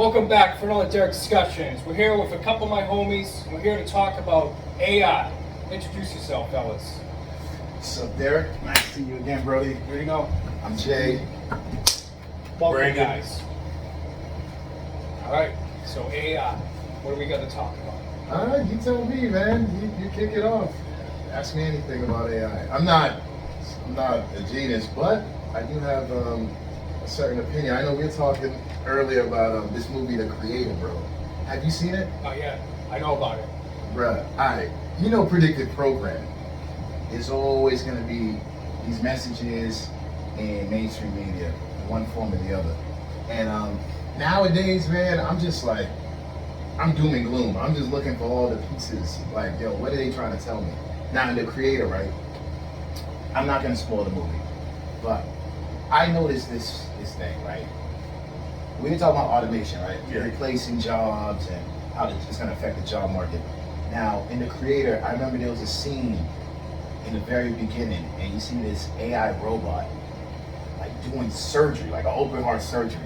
Welcome back for another Derek Discussions. We're here with a couple of my homies. We're here to talk about AI. Introduce yourself, fellas. What's up, Derek? Nice to see you again, Brody. Here you go. I'm Jay. Welcome, Brandon. guys. All right. So AI. What do we got to talk about? All right, you tell me, man. You kick it off. Ask me anything about AI. I'm not a genius, but I do have a certain opinion. I know we were talking earlier about this movie, The Creator, bro. Have you seen it? Oh yeah, I know about it. Bruh, alright. You know predictive programming. It's always gonna be these messages in mainstream media, one form or the other. And nowadays, man, I'm just like, I'm doom and gloom. I'm just looking for all the pieces. Like, yo, what are they trying to tell me? Now, in The Creator, right? I'm not gonna spoil the movie, but I noticed this thing, right? We were talking about automation, right? Yeah. Replacing jobs and how it's gonna affect the job market. Now, in The Creator, I remember there was a scene in the very beginning, and you see this AI robot, like doing surgery, like an open heart surgery.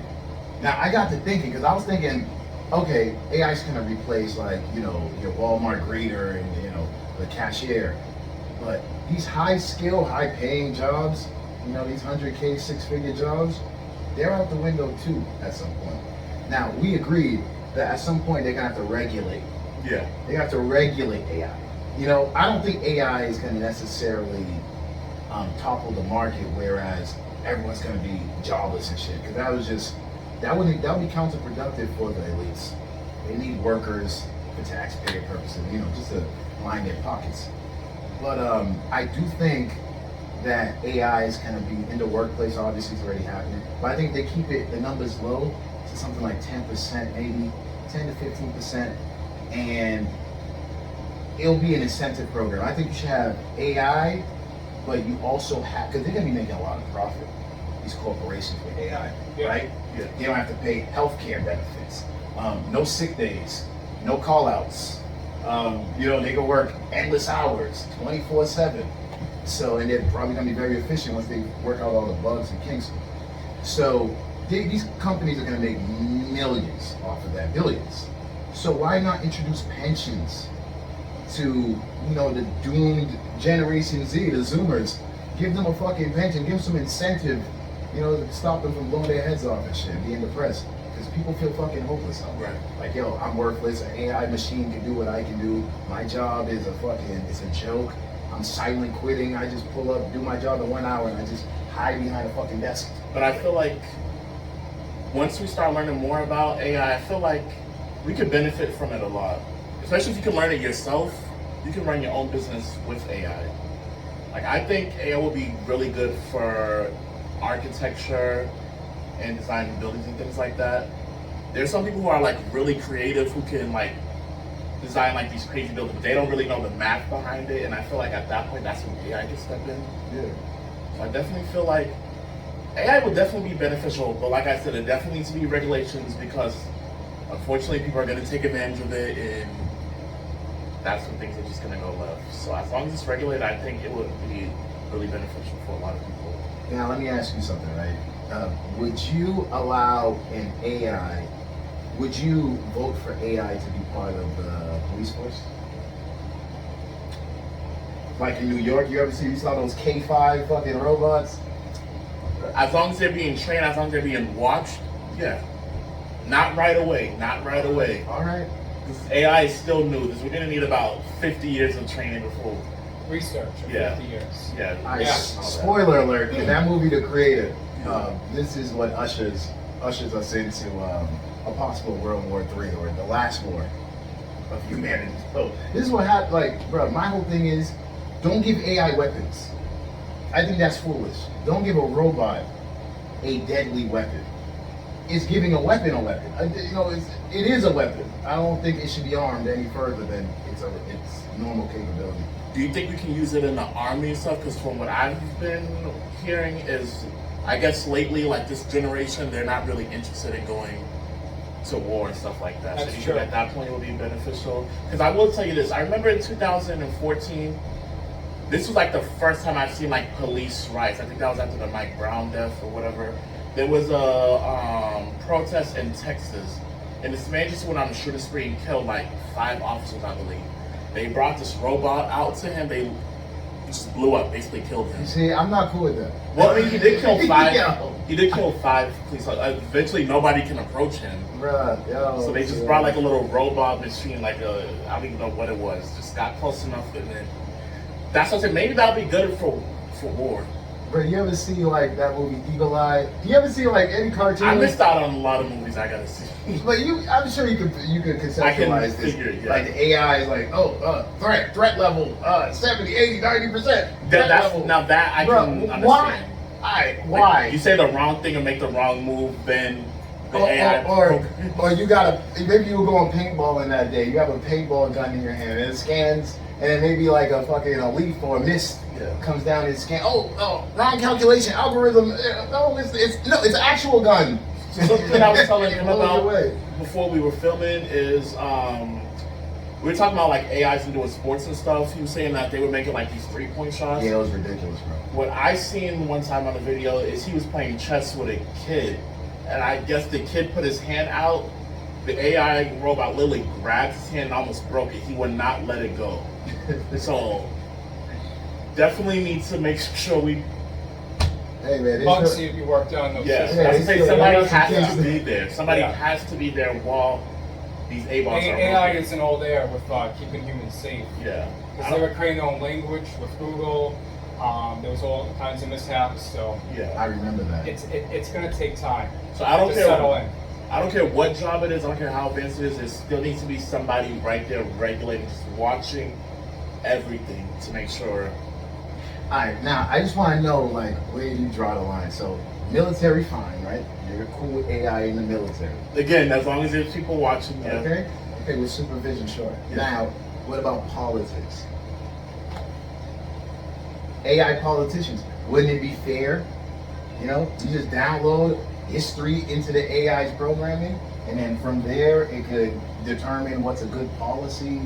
Now, I got to thinking, because I was thinking, okay, AI's gonna replace, like, you know, your Walmart greeter and, you know, the cashier. But these high skill, high paying jobs, you know, these 100K, 6-figure jobs, they're out the window too at some point. Now, we agreed that at some point they're gonna have to regulate. Yeah. They have to regulate AI. You know, I don't think AI is gonna necessarily topple the market, whereas everyone's gonna be jobless and shit. Because that would be counterproductive for the elites. They need workers for taxpayer purposes, you know, just to line their pockets. But I do think that AI is going to be in the workplace. Obviously, it's already happening. But I think they keep the numbers low to something like 10%, maybe 10 to 15%, and it'll be an incentive program. I think you should have AI, but you also have, because they're going to be making a lot of profit, these corporations with AI, Yeah. right? Yeah. They don't have to pay healthcare benefits, no sick days, no call outs. You know, they can work endless hours, 24/7. So, and they're probably gonna be very efficient once they work out all the bugs and kinks. So, these companies are gonna make millions off of that, billions. So why not introduce pensions to, you know, the doomed Generation Z, the Zoomers? Give them a fucking pension, give them some incentive, you know, to stop them from blowing their heads off and shit, being depressed. Because people feel fucking hopeless out there. Right. Like, yo, I'm worthless, an AI machine can do what I can do. My job is it's a joke. I'm silent quitting. I just pull up, do my job in 1 hour, and I just hide behind a fucking desk. But I feel like once we start learning more about AI, I feel like we could benefit from it a lot. Especially if you can learn it yourself, you can run your own business with AI. Like, I think AI will be really good for architecture and designing buildings and things like that. There's some people who are like really creative who can like design like these crazy buildings, but they don't really know the math behind it. And I feel like at that point, that's when AI can step in. Yeah. So I definitely feel like AI will definitely be beneficial, but like I said, it definitely needs to be regulations because unfortunately people are going to take advantage of it, and that's when things are just going to go left. So as long as it's regulated, I think it would be really beneficial for a lot of people. Now, let me ask you something, right? Would you allow an AI, would you vote for AI to be part of the police force? Like in New York, you saw those K5 fucking robots? As long as they're being trained, as long as they're being watched, yeah. Not right away, not right away. All right. This AI is still new. We're going to need about 50 years of training before. Research of Yeah. 50 years. Yeah. All right. Yeah. Spoiler alert, in that movie, The Creator, this is what ushers us into a possible World War III, or the last war of humanity. So this is what happened. Like, bro, my whole thing is, don't give AI weapons. I think that's foolish. Don't give a robot a deadly weapon. It's giving a weapon a weapon. You know, it is a weapon. I don't think it should be armed any further than its normal capability. Do you think we can use it in the army and stuff? Because from what I've been hearing is, I guess lately, like this generation, they're not really interested in going to war and stuff like that. That's So you true. think at that point it would be beneficial? Because I will tell you this, I remember in 2014, this was like the first time I've seen like police riots. I think that was after the Mike Brown death or whatever. There was a protest in Texas, And this man just went on a shooting spree and killed like 5 officers, I believe. They brought this robot out to him. They just blew up, basically killed him. You see, I'm not cool with that. Well, I mean, he did kill 5. Yo. He did kill 5 police officers. Eventually, nobody can approach him. Bruh, yo. So they just brought like a little robot machine, like I don't even know what it was. Just got close enough, and then that's what I said. Maybe that'll be good for war. But you ever see like that movie Eagle Eye? Do you ever see like any cartoon? I missed out on a lot of movies I gotta see. But I'm sure you could conceptualize this. figure it, yeah. Like the AI is like, threat level 70, 80, 90%. Now that I can understand. Why? Why? Like, you say the wrong thing and make the wrong move, then the AI or you gotta, maybe you were going paintballing that day. You have a paintball gun in your hand and it scans, and then maybe like a fucking leaf or a mist comes down and scans. Wrong calculation, algorithm. No, it's an actual gun. Something I was telling him Blows about away. before we were filming is we were talking about like AIs and doing sports and stuff. He was saying that they were making like these 3-point shots. Yeah, it was ridiculous, bro. What I seen one time on the video is he was playing chess with a kid, and I guess the kid put his hand out. The AI robot literally grabbed his hand and almost broke it. He would not let it go. So definitely need to make sure we. Hey man, Bugsy, if you worked on those Yeah, systems. I was gonna say somebody has kids. to be there. Somebody Yeah. has to be there while these A-bots are AI working. is in all there with keeping humans safe. Yeah. Because they were creating their own language with Google. There was all kinds of mishaps, so Yeah. I remember that. it's going to take time So I don't to care. settle in. I don't care what job it is. I don't care how advanced it is. There still needs to be somebody right there regulating, just watching everything to make sure. Alright, now I just want to know like where you draw the line. So military, fine, right? You're cool with AI in the military. Again, as long as there's people watching. Yeah. Okay, with supervision, sure. Yeah. Now, what about politics? AI politicians, wouldn't it be fair? You know, you just download history into the AI's programming, and then from there it could determine what's a good policy,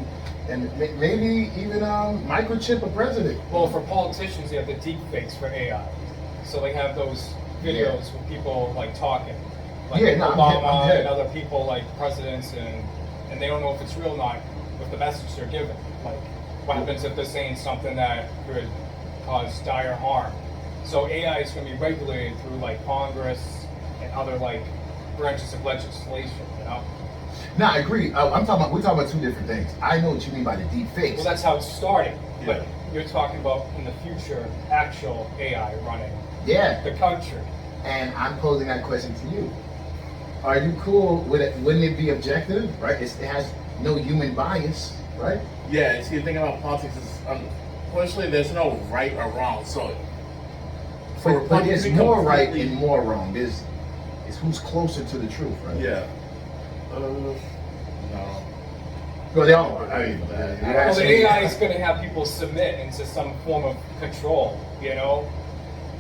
and maybe even microchip a president. Well, for politicians, they have the deep fakes for AI. So they have those videos with people like talking, like Yeah, no, I'm Obama hip. and other people like presidents, and they don't know if it's real or not with the message they're giving. Like, what happens if they're saying something that could cause dire harm? So AI is going to be regulated through like Congress and other like branches of legislation. You know. No, I agree. We're talking about two different things. I know what you mean by the deep fakes. Well, that's how it started. But Yeah. you're talking about in the future, actual AI running Yeah. the country. And I'm posing that question to you. Are you cool with it? Wouldn't it be objective, right? It has no human bias, right? Yeah. See, the thing about politics is, unfortunately, there's no right or wrong. So, But there's Republicans more right completely- and more wrong. It's who's closer to the truth, right? Yeah. No. Well, they all are. I mean, Well, the AI is going to have people submit into some form of control, you know?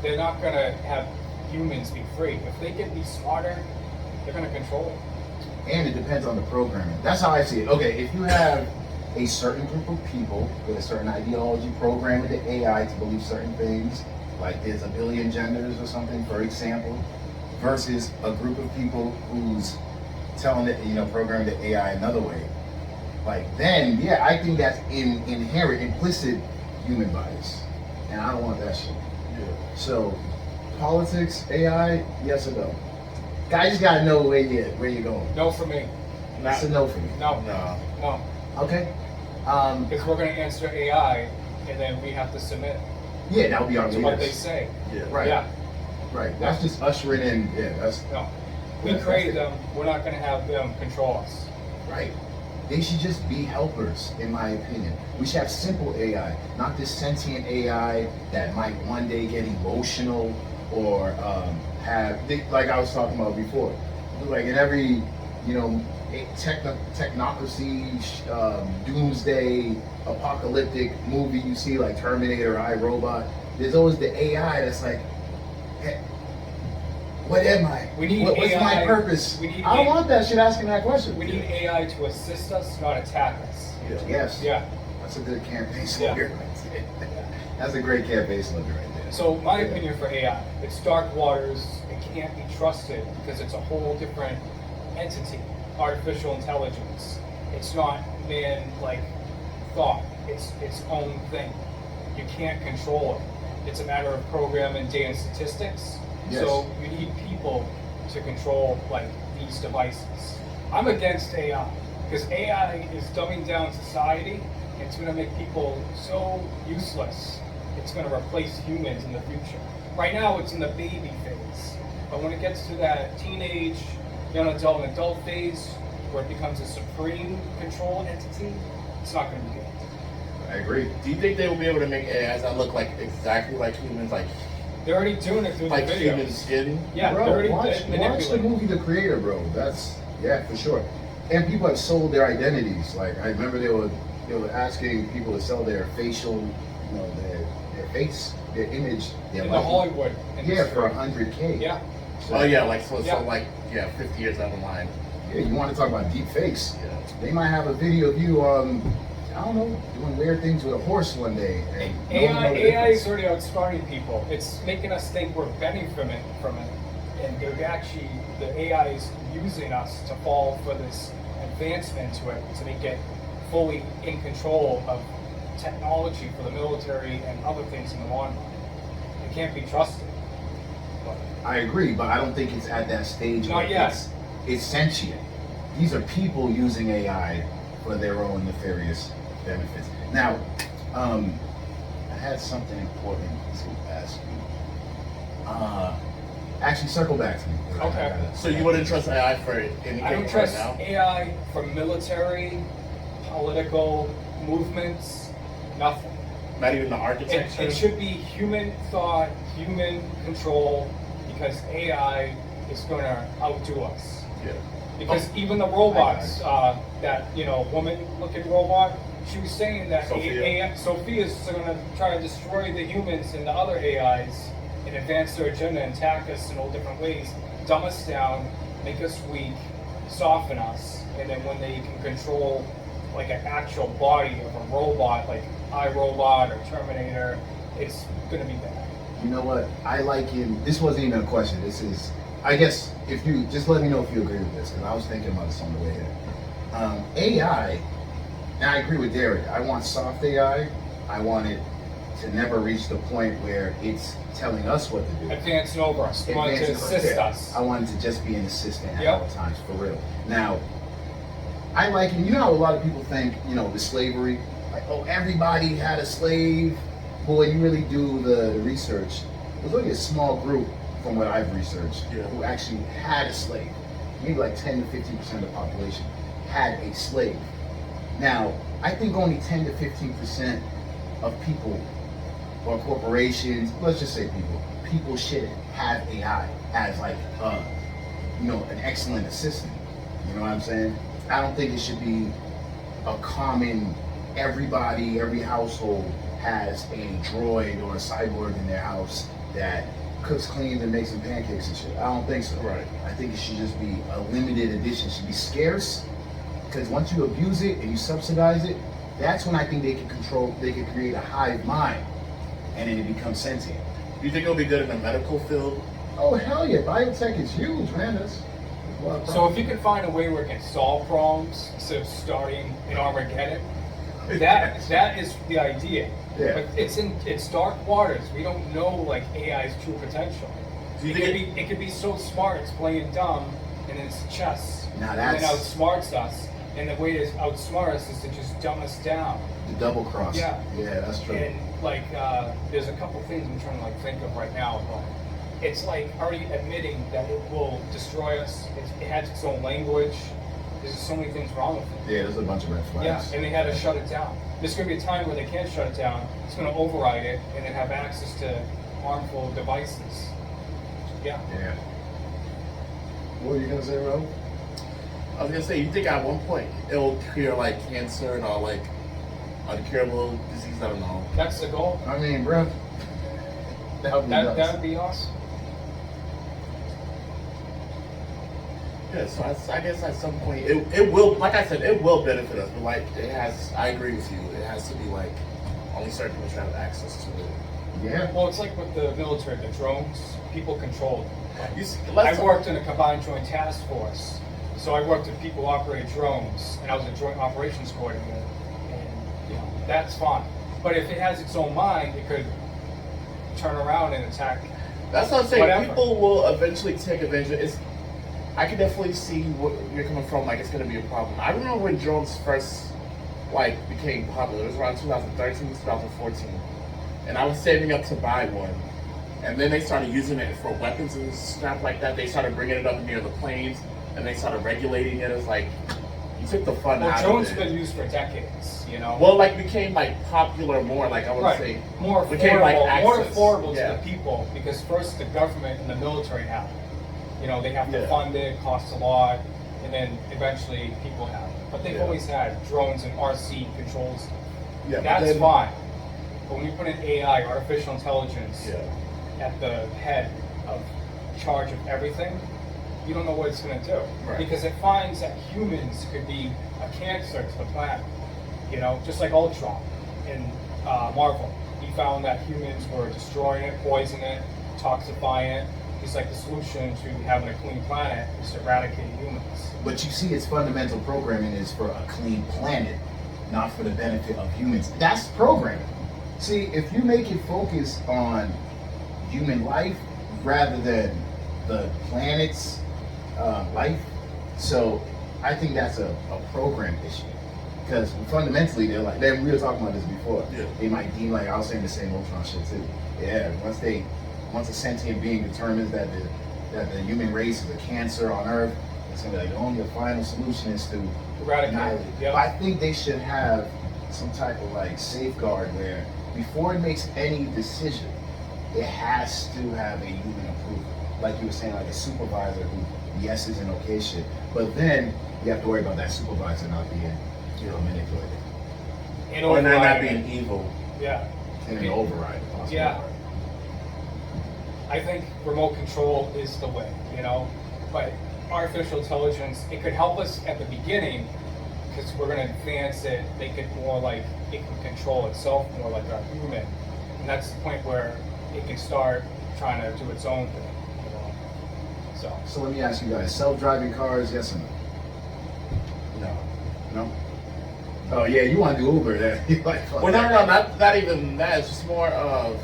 They're not going to have humans be free. If they can be smarter, they're going to control it. And it depends on the programming. That's how I see it. Okay, if you have a certain group of people with a certain ideology programming the AI to believe certain things, like there's a billion genders or something, for example, versus a group of people who's telling it, programming the AI another way, like then, yeah, I think that's inherent, implicit human bias. And I don't want that shit. Yeah. So, politics, AI, yes or no? Guys, just gotta know where you're going. No for me. That's a no for me. No. No. No. Okay. Because we're going to answer AI, and then we have to submit Yeah, that would be our to what they leaders. say. Yeah. Right. Yeah. Right. That's just ushering in. Yeah, that's No. We That's created it. them. We're not going to have them control us. right. They should just be helpers, in my opinion. We should have simple AI, not this sentient AI that might one day get emotional or like I was talking about before. Like in every, technocracy, doomsday, apocalyptic movie you see, like Terminator, iRobot, there's always the AI that's like, hey, what am I? We need What's my AI purpose? we need I don't AI want that shit asking that question. We need AI to assist us, not attack us. Yeah. Yes. Yeah. That's a good campaign Yeah. slogan right there. That's a great campaign slogan right there. So my opinion for AI, it's dark waters. It can't be trusted because it's a whole different entity. artificial intelligence. It's not man like thought. It's its own thing. You can't control it. It's a matter of program and data and statistics. Yes. So you need people to control like these devices. I'm against AI because AI is dumbing down society. And it's going to make people so useless. It's going to replace humans in the future. Right now, it's in the baby phase, but when it gets to that teenage, young adult, and adult phase, where it becomes a supreme control entity, it's not going to be good. I agree. Do you think they will be able to make AIs that look like exactly like humans, like They're already doing it through like the human videos. skin? Yeah, Bro, they're already watch the manipulating. movie The Creator, bro. That's, yeah, for sure. And people have sold their identities. Like, I remember they were asking people to sell their facial, you know, their face, their image, their In the Hollywood industry. Yeah, for $100K. Yeah. So, Oh yeah, like so Yeah. like 50 years down the line. yeah, you want to talk about deep fakes? Yeah. They might have a video of you, I don't know, doing weird things with a horse one day. And no one know the AI is difference. already outsmarting people. It's making us think we're benefiting from it. And they're actually, the AI is using us to fall for this advancement to it, to make it fully in control of technology for the military and other things in the long run. It can't be trusted. But I agree, but I don't think it's at that stage Not where yet. it's sentient. These are people using AI for their own nefarious benefits. Now, I had something important to ask you. Actually, circle back to me. Okay. So you wouldn't trust AI for anything I don't right trust now? AI for military, political movements, nothing. Not even the It, architecture. it should be human thought, human control, because AI is going to outdo us. Yeah. Because even the robots, that woman-looking robot, she was saying that Sophia. Sophia's going to try to destroy the humans and the other AIs and advance their agenda and attack us in all different ways, dumb us down, make us weak, soften us, and then when they can control like an actual body of a robot, like iRobot or Terminator, it's going to be bad. You know what? I liken, this wasn't even a question. This is, I guess, if you, just let me know if you agree with this, because I was thinking about this on the way here. AI, and I agree with Derek, I want soft AI. I want it to never reach the point where it's telling us what to do. Advancing over us, they want to Advancing us, assist yeah. us. I want it to just be an assistant at Yep. all times, for real. Now, I like, you know how a lot of people think, with slavery, like, oh, everybody had a slave. But when you really do the research, there's only a small group, from what I've researched, Yeah. who actually had a slave. Maybe like 10 to 15% of the population had a slave. Now, I think only 10 to 15% of people or corporations, let's just say people should have AI as like, an excellent assistant. You know what I'm saying? I don't think it should be a common, every household has a droid or a cyborg in their house that cooks, cleans, and makes some pancakes and shit. I don't think so. Right. I think it should just be a limited edition. It should be scarce, because once you abuse it and you subsidize it, that's when I think they can create a hive mind, and then it becomes sentient. Do you think it'll be good in the medical field? Oh, hell yeah, biotech is huge, man. That's a lot of So if you can find a way where it can solve problems instead of starting in Armageddon, that is the idea. Yeah. But it's dark waters. We don't know like AI's true potential. Do you It could think be it could be so smart it's playing dumb and it's chess. Now And then that's- outsmarts us. And the way to outsmart us is to just dumb us down. the double cross. Yeah. Yeah, that's true. And like there's a couple things I'm trying to like think of right now, but it's like already admitting that it will destroy us. It has its own language. There's just so many things wrong with it. Yeah, there's a bunch of red flags. Yeah, and they had to shut it down. There's going to be a time where they can't shut it down. It's going to override it and then have access to harmful devices. Yeah. Yeah. What were you gonna say, Ro? I was gonna say, you think at one point it'll cure like cancer and all like uncurable disease? I don't know. That's the goal. I mean, bro, that would be nuts. That would be awesome. Yeah, so I guess at some point it will, like I said, it will benefit us. But like it has, I agree with you. It has to be like only certain people should have access to it. Yeah. Well, it's like with the military, the drones, people control them. You see, I worked in a combined joint task force, So I worked with people who operate drones, and I was a joint operations coordinator, and that's fine. But if it has its own mind, it could turn around and attack. That's what I'm saying. Whatever. People will eventually take advantage. I can definitely see what you're coming from. Like, it's going to be a problem. I remember when drones first became popular. It was around 2013, 2014, and I was saving up to buy one. And then they started using it for weapons and stuff like that. They started bringing it up near the planes, and they started regulating it. It was like you took the fun out Drones of have it. been used for decades, Well, became popular more. Like I would right. say, More became affordable, more access. affordable Yeah. to the people, because first the government and the military have it. They have to Yeah. fund it, costs a lot, and then eventually people have it. But they've Yeah. always had drones and RC controls. Yeah, but That's then- fine. But when you put in AI, artificial intelligence, Yeah. at the head of charge of everything, you don't know what it's going to do. Right. Because it finds that humans could be a cancer to the planet. Just like Ultron in Marvel. He found that humans were destroying it, poisoning it, toxifying it. He's like, the solution to having a clean planet is to eradicate humans. But you see, its fundamental programming is for a clean planet, not for the benefit of humans. That's programming. See, if you make it focus on human life rather than the planet's life, so I think that's a program issue. Because fundamentally, we were talking about this before. Yeah. They might deem, like I was saying the same Ultron shit too. Yeah, once a sentient being determines that the human race is a cancer on Earth, it's gonna be like the only final solution is to Eradicate. annihilate. Yep. But I think they should have some type of safeguard where before it makes any decision, it has to have a human approval. Like you were saying, like a supervisor who yeses and okay shit. But then you have to worry about that supervisor not being manipulated. And Or they're not overriding being it. evil. Yeah. And an override. Possible Yeah. override. I think remote control is the way, but artificial intelligence, it could help us at the beginning, because we're going to advance it, make it more like it can control itself more like a human. And that's the point where it can start trying to do its own thing. So let me ask you guys, self-driving cars, yes or no? No. No? Oh yeah, you want to do Uber then. You like, fuck Well, no, that. not even that. It's just more of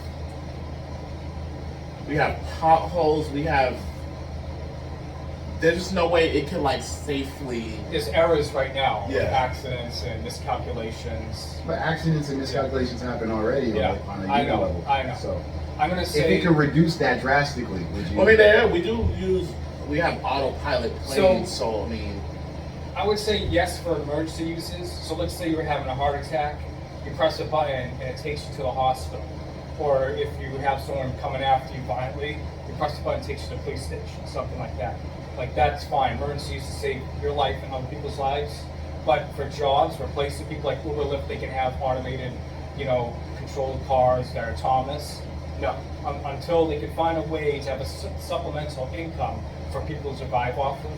we have potholes. There's just no way it could safely. There's errors right now, Yeah. accidents and miscalculations. But accidents and miscalculations happen already Yeah, on a I human know, level. I know. So I'm going to if say... it could reduce that drastically, would you? I mean, we have autopilot planes, so I mean, I would say yes for emergency uses. So let's say you're having a heart attack, you press a button and it takes you to the hospital. Or if you have someone coming after you violently, you press the button, it takes you to the police station, something like that. That's fine. Emergency use to save your life and other people's lives. But for jobs, replacing people like Uber, Lyft, they can have automated, controlled cars that are autonomous. No, until they can find a way to have a supplemental income for people to survive off of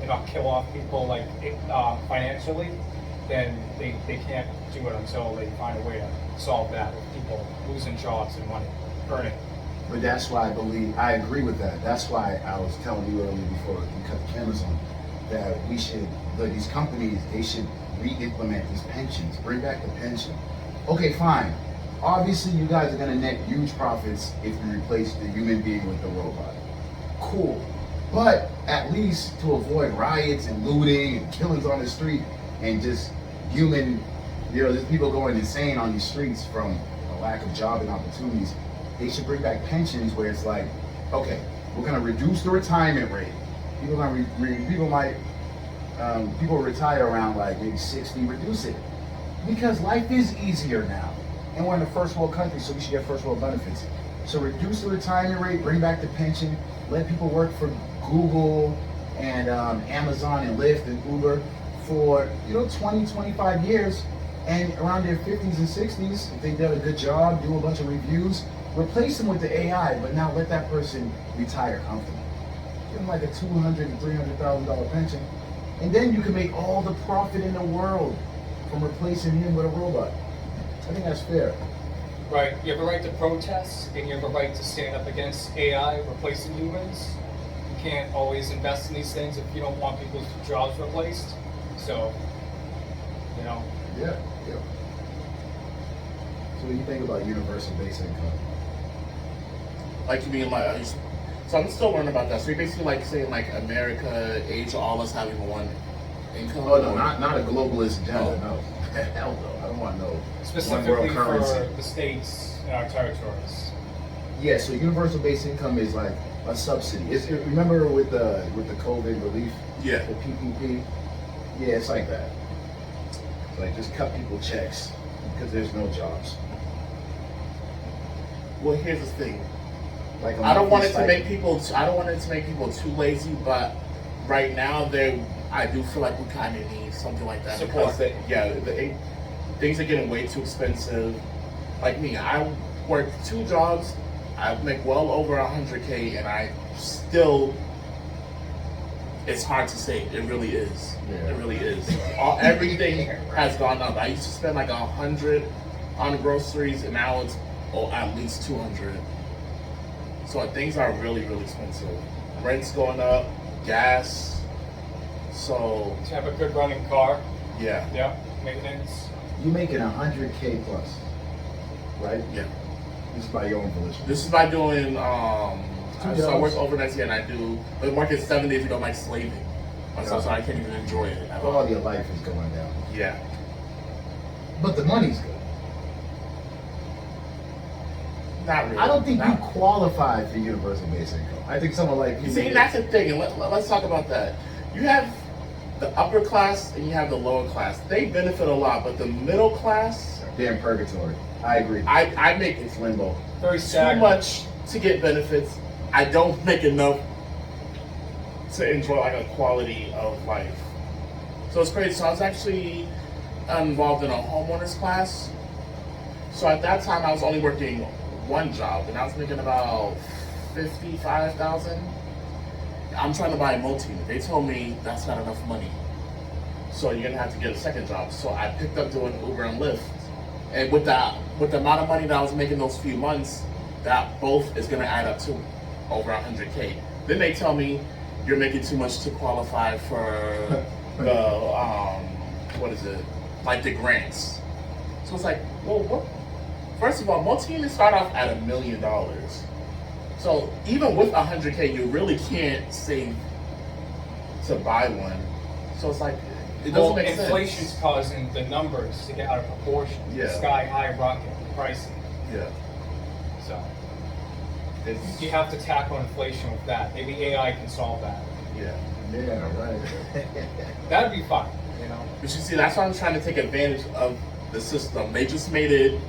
and not kill off people financially, then they can't do it until they find a way to solve that with people losing jobs and money, earning. But that's why I agree with that. That's why I was telling you earlier before you cut the cameras on, that these companies, they should re-implement these pensions, bring back the pension. Okay, fine. Obviously, you guys are gonna net huge profits if you replace the human being with the robot. Cool. But at least to avoid riots and looting and killings on the street and just there's people going insane on these streets from a lack of job and opportunities, they should bring back pensions where it's like, okay, we're gonna reduce the retirement rate. People retire around maybe 60, reduce it. Because life is easier now. And we're in a first world country, so we should get first world benefits. So reduce the retirement rate, bring back the pension, let people work for Google and Amazon and Lyft and Uber for 20, 25 years, and around their 50s and 60s, if they did a good job, do a bunch of reviews, replace them with the AI, but now let that person retire comfortably. Give them like a $200,000 and $300,000 pension, and then you can make all the profit in the world from replacing him with a robot. I think that's fair. Right. You have a right to protest, and you have a right to stand up against AI replacing humans. You can't always invest in these things if you don't want people's jobs replaced. So, you know, Yeah, yeah. So what do you think about universal basic income? Like you mean like, so I'm still learning about that. So you're basically like saying like America, Asia, all us having one income? Oh no, not a globalist agenda. No, hell no. I don't want no one specifically world for currency. the states and our territories. Yeah, so universal basic income is like a subsidy. Remember with the COVID relief, Yeah. the PPP? Yeah, it's like that. It's like just cut people checks because there's no jobs. Well, here's the thing. Like a I don't want it monthly to make stipend. people. I don't want it to make people too lazy, but right now I do feel like we kind of need something like that Support. because things are getting way too expensive. Like me, I work 2 jobs. I make well over 100K, and I still. It's hard to say. It really is. Yeah. It really is. Everything has gone up. I used to spend like 100 on groceries, and now it's at least 200. So things are really, really expensive. Rent's going up, gas. So To have a good running car, yeah, yeah, maintenance. You making 100K plus, right? yeah. This is by your own volition. This is by doing. So I work jobs. overnight here, and I do. But working 7 days ago, I'm like slaving myself, so I can't even enjoy it at all. Quality of life is going down, Yeah. but the money's good. Not really. I don't think you Not- qualify for universal basic income. I think someone like you. You see, make that's the thing, and let's talk about that. You have the upper class and you have the lower class. They benefit a lot, but the middle class, they're in purgatory. I agree. I make It's limbo. Very too stagnant. much to get benefits. I don't make enough to enjoy like a quality of life. So it's crazy. So I was actually involved in a homeowners class. So at that time, I was only working 1 job, and I was making about 55,000. I'm trying to buy a multi. They told me that's not enough money, so you're gonna have to get a second job. So I picked up doing Uber and Lyft, and with the amount of money that I was making those few months, that both is gonna add up to over 100K. Then they tell me you're making too much to qualify for the what is it, like the grants. So it's like, well, what? First of all, most units start off at $1 million. So even with 100K, you really can't save to buy one. So it's like, it doesn't Well, make inflation's sense. causing the numbers to get out of proportion. Yeah. Sky high rocket pricing. Yeah. So It's, you have to tackle inflation with that. Maybe AI can solve that. yeah. Yeah, right. That'd be fun, you know. But you see, that's why I'm trying to take advantage of the system. They just made it.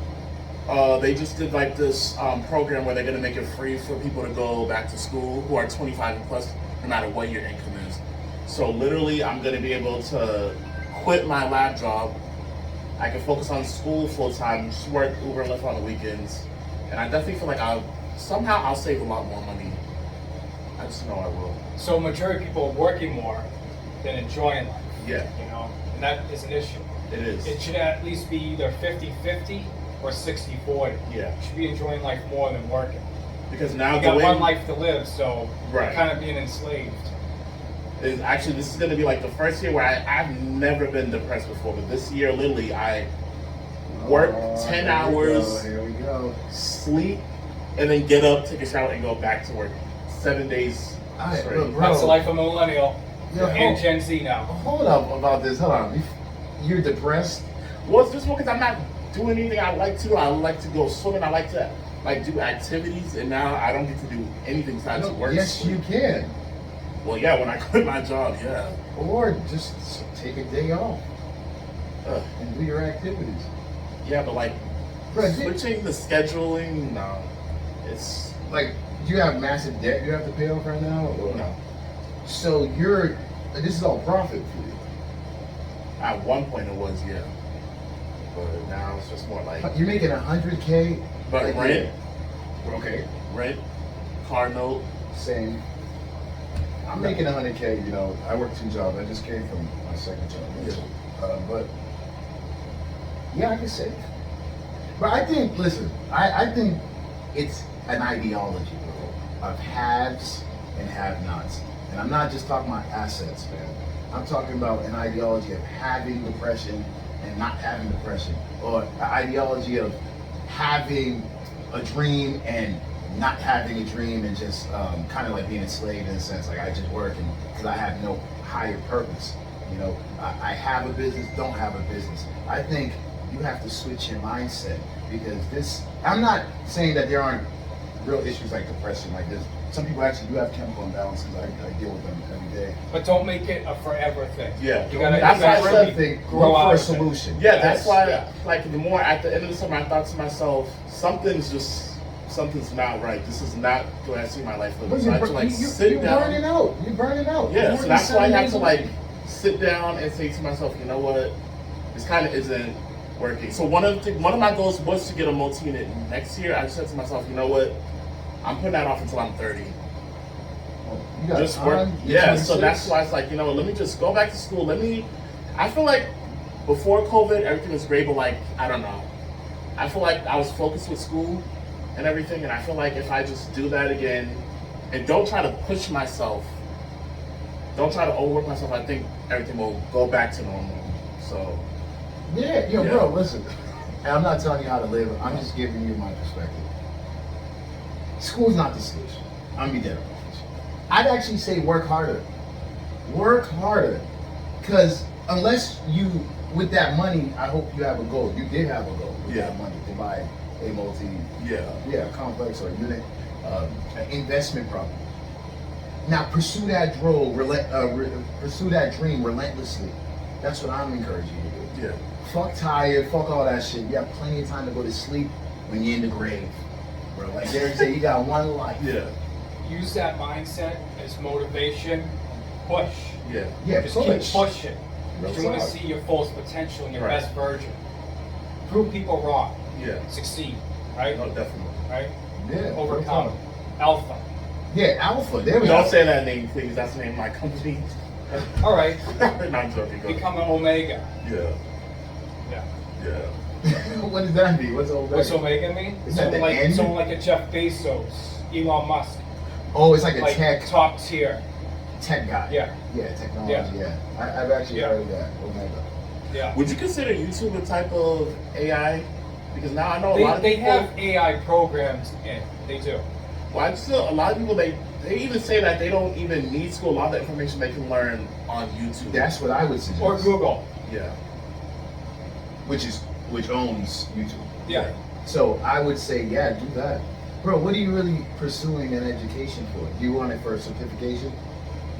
They just did like this program where they're gonna make it free for people to go back to school who are 25 and plus, no matter what your income is. So literally, I'm gonna be able to quit my lab job. I can focus on school full time, just work Uber and Lyft on the weekends, and I definitely feel like I'll save a lot more money. I just know I will. So majority of people are working more than enjoying life, Yeah, you know, and that is an issue. it is. It should at least be either 50-50 or 60-40. Yeah, You should be enjoying life more than working. because now You the got way one life to live, so Right. you're kind of being enslaved. is actually this is gonna be like the first year where I've never been depressed before, but this year literally I work 10 hours, Here we go. sleep, and then get up, take a shower, and go back to work 7 days All right, straight. look, bro. That's the life of a millennial Yeah, and Gen Z now. Hold up about this. Hold on. You're depressed? Well, it's just because I'm not doing anything I like to do. I like to go swimming. I like to do activities, and now I don't get to do anything besides No, work. yes, you can. Well, yeah, when I quit my job, yeah. Or just take a day off Ugh. and do your activities. Yeah, but like Bro, switching the scheduling, no. It's like, you have massive debt you have to pay off right now? Or? no. So this is all profit for you. At one point it was, yeah. But now it's just more like You're making 100K. but a rent, year. Okay, rent, car note. same. I'm making 100K. You know, I work 2 jobs. I just came from my second job. But yeah, I can save. But I think, listen, I think it's an ideology, bro, of haves and have-nots. And I'm not just talking about assets, man. I'm talking about an ideology of having depression and not having depression, or an ideology of having a dream and not having a dream, and just kind of like being enslaved in a sense, like I just work and because I have no higher purpose. You know, I have a business, don't have a business. I think you have to switch your mindset, because this, I'm not saying that there aren't real issues like depression, like this. Some people actually do have chemical imbalances. I deal with them every day. But don't make it a forever thing. Yeah. You gotta That's why I said eventually Look grow out for a of it. solution. Yeah, that's why, Yeah. like, the more at the end of the summer, I thought to myself, something's not right. This is not the way I see my life living. But So I had to, like, sit you're down. burning out. You're burning out. Yeah, You're so that's why I working have to, 7 like, days a week. sit down and say to myself, you know what, this kind of isn't working. So one of my goals was to get a multi-unit next year. I said to myself, you know what, I'm putting that off until I'm 30. You got Just work. time. You're Yeah, so 26. that's why it's like, you know, let me just go back to school. I feel like before COVID, everything was great, but like, I don't know. I feel like I was focused with school and everything, and I feel like if I just do that again and don't try to push myself, don't try to overwork myself, I think everything will go back to normal. So, Yeah, Yeah. bro, listen. I'm not telling you how to live. I'm just giving you my perspective. School's not the solution. I'm gonna be dead on this. I'd actually say work harder. Work harder. Because unless you, with that money, I hope you have a goal. You did have a goal with Yeah. that money to buy a complex or unit investment property. Now pursue that pursue that dream relentlessly. That's what I'm encouraging you to do. yeah. Fuck tired, fuck all that shit. You have plenty of time to go to sleep when you're in the grave, bro. Like Derek said, you got one life. Yeah. Use that mindset as motivation. Push. Yeah. Yeah, Just push. keep pushing. Real You want to talk. see your fullest potential and your Right. best version. Prove people wrong. Yeah. Succeed. Right? No, definitely. Right? Yeah, real Overcome. talk. Alpha. Yeah, Alpha. There we Don't go. say that name, please. That's the name of my company. All right. No, I'm joking. Go ahead. Become an Omega. Yeah. Yeah. Yeah. What does that mean? What's Omega? What's Omega mean? Is that the end? Someone like a Jeff Bezos, Elon Musk, Oh, it's like a like tech top tier. guy. Yeah. Yeah, technology. Yeah. Yeah. I've actually Yeah. heard of that. Omega. Yeah. Would you consider YouTube a type of AI? Because now I know a lot of They people. have AI programs in. They do. Well, I still, a lot of people, they even say that they don't even need school. A lot of the information they can learn on YouTube. That's what I would suggest. Or Google. Yeah. Which owns YouTube. Yeah. So I would say, yeah, do that. Bro, what are you really pursuing an education for? Do you want it for a certification?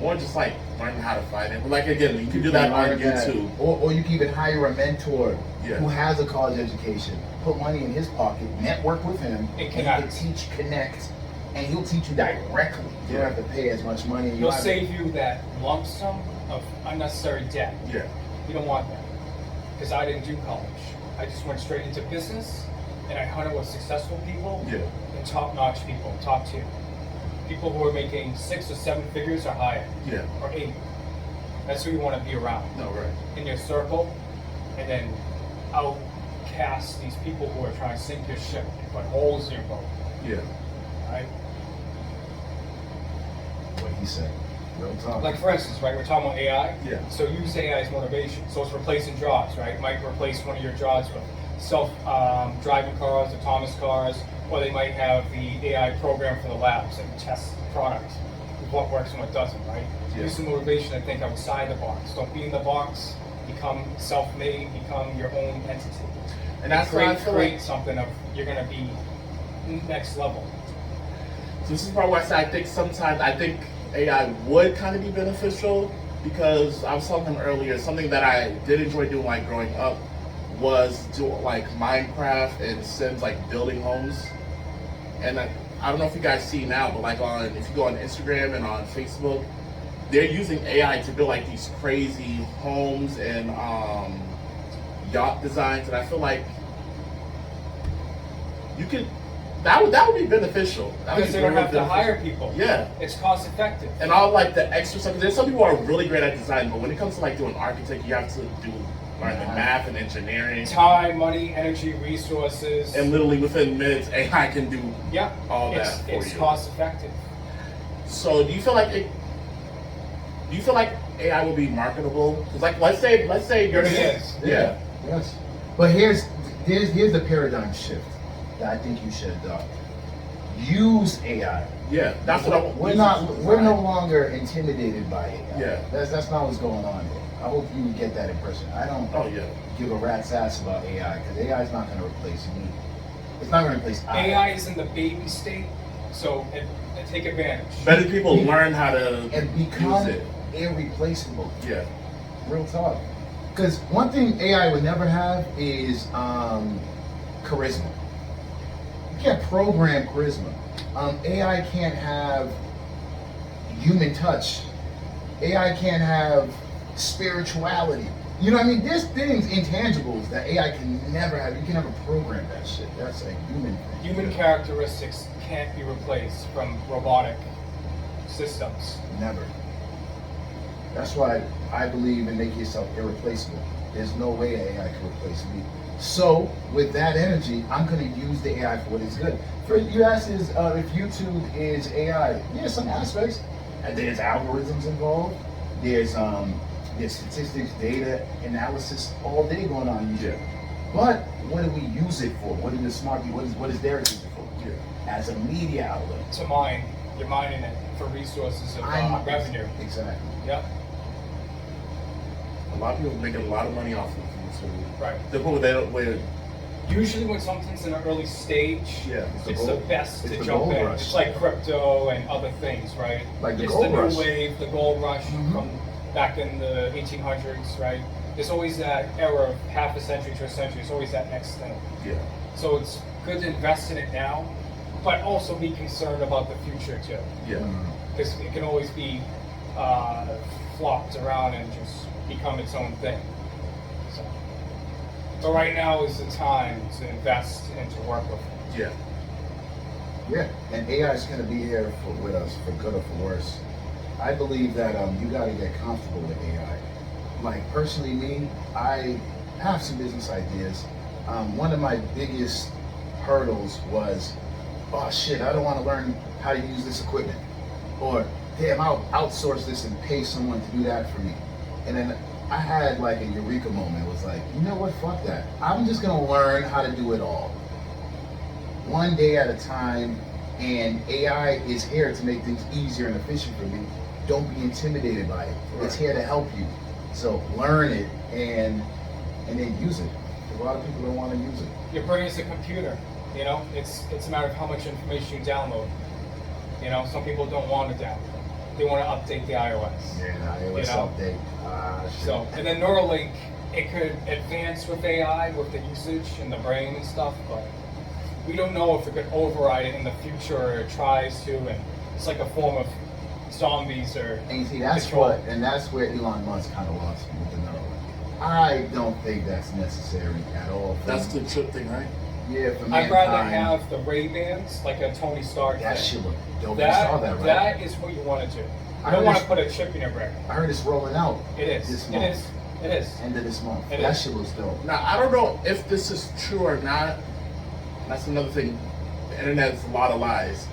Or just like learning how to find it. But like again, you can do that on learn that. YouTube. Or you can even hire a mentor Yeah. who has a college education. Put money in his pocket, network with him, And he connect. can connect, and he'll teach you directly. You don't have to pay as much money. He'll save you that lump sum of unnecessary debt. Yeah. You don't want that. Because I didn't do college. I just went straight into business, and I hunted with successful people Yeah. and top-notch people, top tier. People who are making 6 or 7 figures or higher, Yeah. or 8. That's who you want to be around No, right. in your circle, and then outcast these people who are trying to sink your ship, put holes in your boat. Yeah. Right? What he said. Real talk. Like for instance, right, we're talking about AI. Yeah. So use AI as motivation. So it's replacing jobs, right? It might replace one of your jobs with self-driving cars, autonomous cars, or they might have the AI program for the labs and test products, what works and what doesn't, right? Yeah. Use some motivation to think outside the box. Don't be in the box. Become self-made. Become your own entity. And that's why I create feel like something of you're gonna be next level. so this is probably why I think sometimes I think AI would kind of be beneficial, because I was telling them earlier, something that I did enjoy doing like growing up was doing like Minecraft and Sims, like building homes. And I don't know if you guys see now, but like if you go on Instagram and on Facebook, they're using AI to build like these crazy homes and yacht designs, and I feel like you could that would be beneficial. That would Because be they don't really have to beneficial. hire people. Yeah. It's cost effective. And all like the extra stuff. There's some people who are really great at design, but when it comes to like doing architect, you have to learn the math and engineering. Time, money, energy, resources. And literally within minutes, AI can do yeah, all that for it's you. cost effective. So do you feel like AI will be marketable? Because like let's say Here it is. Yeah. Yes. But here's the paradigm shift that I think you should adopt. Use AI. Yeah. That's what I want. We're no longer intimidated by AI. Yeah. That's not what's going on here. I hope you get that impression. I don't Oh yeah. give a rat's ass about AI because AI is not going to replace me. It's not going to replace AI is in the baby state, so take advantage. Better people learn how to and become use it. irreplaceable. Yeah. Real talk. Because one thing AI would never have is charisma. You can't program charisma. AI can't have human touch. AI can't have spirituality. You know what I mean? There's things, intangibles, that AI can never have. You can never program that shit. That's a human thing. Human characteristics can't be replaced from robotic systems. Never. That's why I believe in making yourself irreplaceable. There's no way AI can replace me. So with that energy, I'm going to use the AI for what is good. For you asked is if YouTube is AI. Yeah, some aspects. And there's algorithms involved. There's statistics, data analysis all day going on on YouTube. But what do we use it for? What do the smart people? What is their use it for? As a media outlet. To mine, you're mining it for resources of revenue. Exactly. Yep. A lot of people making a lot of money off of YouTube. Right. The people they don't wait. Usually when something's in an early stage, Yeah, it's the best it's to the jump gold in. rush. It's like crypto and other things, right? Like the it's gold the new rush. wave, the gold rush Mhm. from back in the 1800s, right? There's always that era of half a century to a century. It's always that next thing. Yeah. So it's good to invest in it now, but also be concerned about the future too, Yeah. because it can always be flopped around and just become its own thing. So, but right now is the time to invest and to work with it. Yeah. Yeah, and AI is going to be here with us for good or for worse. I believe that you got to get comfortable with AI. Like personally, me, I have some business ideas. One of my biggest hurdles was, oh shit, I don't want to learn how to use this equipment, or damn, I'll outsource this and pay someone to do that for me. And then I had like a eureka moment. It was like, you know what, fuck that. I'm just going to learn how to do it all. One day at a time, and AI is here to make things easier and efficient for me. Don't be intimidated by it. It's here to help you. So learn it and then use it. A lot of people don't want to use it. Your brain is a computer, you know? It's a matter of how much information you download. You know, some people don't want to download. They want to update the iOS. Yeah, iOS You know? update. Shit. So, and then Neuralink, it could advance with AI, with the usage and the brain and stuff, but we don't know if it could override it in the future, or it tries to, and it's like a form of zombies or And you see, that's control. that's where Elon Musk kind of lost me with the Neuralink. I don't think that's necessary at all. That's the chip thing, right? Yeah, for I'd rather mankind, have the Ray-Bans, like a Tony Stark that thing. shit look dope. You saw that, right? That is what you want to do. You I don't heard want to it's- put a chip in your brain. I heard it's rolling out It is. this It month. is. It is. End of this month. It That is. shit looks dope. Now I don't know if this is true or not. That's another thing. The internet's a lot of lies.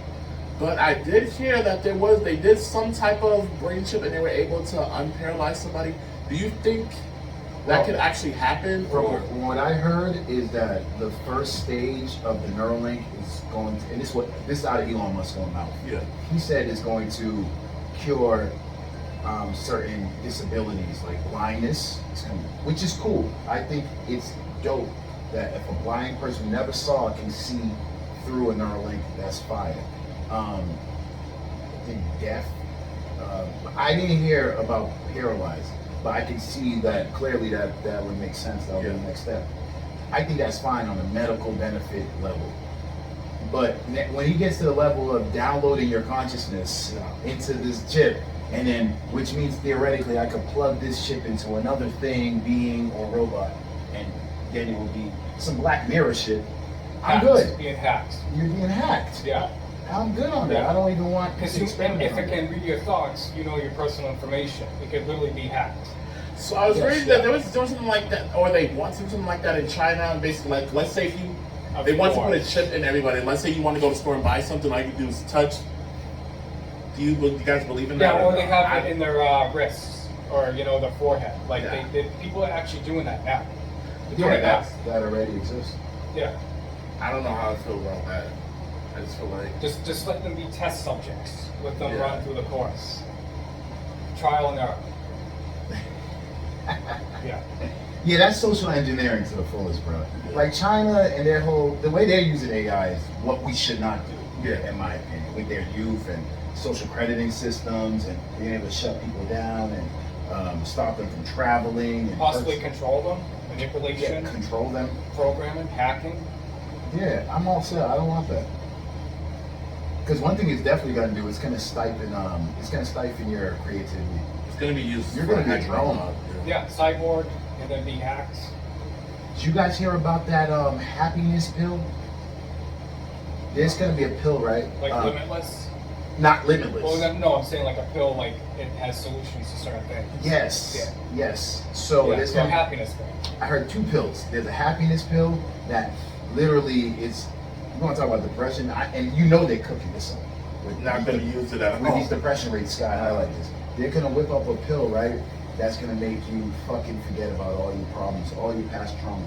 But I did hear that they did some type of brain chip and they were able to unparalyze somebody. Do you think that Well, could actually happen? From what I heard is that the first stage of the Neuralink is going to, and this is out of Elon Musk's own mouth. Yeah. He said it's going to cure certain disabilities like blindness, which is cool. I think it's dope that if a blind person who never saw can see through a Neuralink, that's fire. I think deaf. I didn't hear about paralyzed, but I can see that clearly that would make sense. That would be the next step. I think that's fine on a medical benefit level. But when he gets to the level of downloading your consciousness into this chip, and then, which means theoretically I could plug this chip into another thing, being or robot, and then it would be some Black Mirror shit. I'm Hacked, good. Being hacked. You're being hacked. Yeah. I'm good on that. Yeah. I don't even want Because to if experiment it on that. can read your thoughts, you know your personal information. It could literally be hacked. So I was Yes, reading that there was something like that, or they want something like that in China. And basically, like, let's say if they want to put a chip in everybody. Let's say you want to go to the store and buy something, all you do is touch Do you guys believe in that? Yeah, or they no? have it in their wrists or their forehead. Like Yeah. people are actually doing that now. They're doing it now. that already exists. Yeah, I don't know how I feel about that. I just feel like just let them be test subjects. Let them Yeah. run through the course. Trial and error. Yeah. Yeah, that's social engineering to the fullest, bro. Like China and the way they're using AI is what we should not do, Yeah. in my opinion, with their youth and social crediting systems and being able to shut people down and stop them from traveling and Possibly control them, manipulation, control them. programming, hacking. Yeah, I'm all set. I don't want that. Because one thing it's definitely gonna do is gonna stifle your creativity. it's gonna be used. You're for gonna be a hacking drone. lot, Yeah, cyborg and then be hacked. Did you guys hear about that happiness pill? There's gonna be a pill, right? Like limitless. Not limitless. Well, no, I'm saying like a pill, like it has solutions to certain things. Yes. Yeah. Yes. So Yeah, there's so gonna happiness pill. I heard 2 pills. There's a happiness pill that literally is. You want to talk about depression? And you know they're cooking this up. With, Not gonna use it at with all. these depression rates sky high like this. They're gonna whip up a pill, right? That's gonna make you fucking forget about all your problems, all your past trauma.